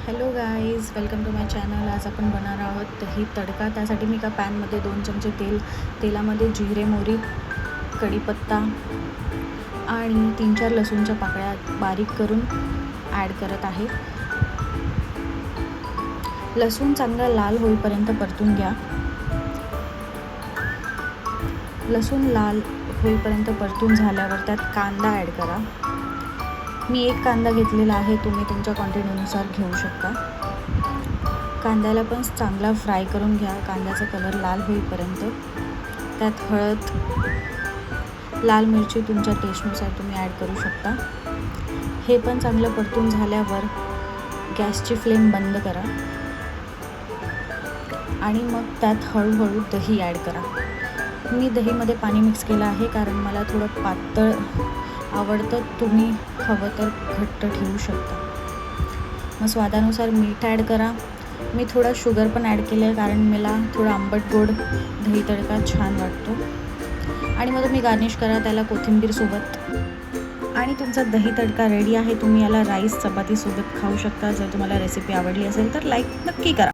Hello guys, welcome to my channel. आज आपण बनवणार आहोत दही तडका. त्यासाठी मी एका पॅनमध्ये 2 चमचे तेलामध्ये जिरे, मोहरी, कढीपत्ता आणि 3-4 लसूणच्या पाकळ्या बारीक करून ॲड करत आहे. लसूण चांगला लाल होईपर्यंत परतून घ्या. लसूण लाल होईपर्यंत परतून झाल्यावर त्यात कांदा ॲड करा. मी 1 कांदा घेतलेला आहे, तुम्ही तुमच्या क्वांटिटीनुसार घेऊ शकता. कांद्याला पण चांगला फ्राय करून घ्या, कांद्याचा कलर लाल होईपर्यंत. त्यात हळद, लाल मिरची तुमच्या टेस्टनुसार तुम्ही ॲड करू शकता. हे पण चांगलं परतून झाल्यावर गॅसची फ्लेम बंद करा आणि मग त्यात हळूहळू दही ॲड करा. मी दहीमध्ये पाणी मिक्स केलं आहे कारण मला थोडं पातळ आवडतं. तुम्ही हवं तर घट्ट ठेवू शकता. मग स्वादानुसार मीठ ॲड करा. मी थोडा शुगर पण ॲड केलं आहे कारण मला थोडा आंबट गोड दही तडका छान वाटतो. आणि मग तुम्ही गार्निश करा त्याला कोथिंबीरसोबत. आणि तुमचा दही तडका रेडी आहे. तुम्ही याला राईस चपातीसोबत खाऊ शकता. जर तुम्हाला रेसिपी आवडली असेल तर लाईक नक्की करा.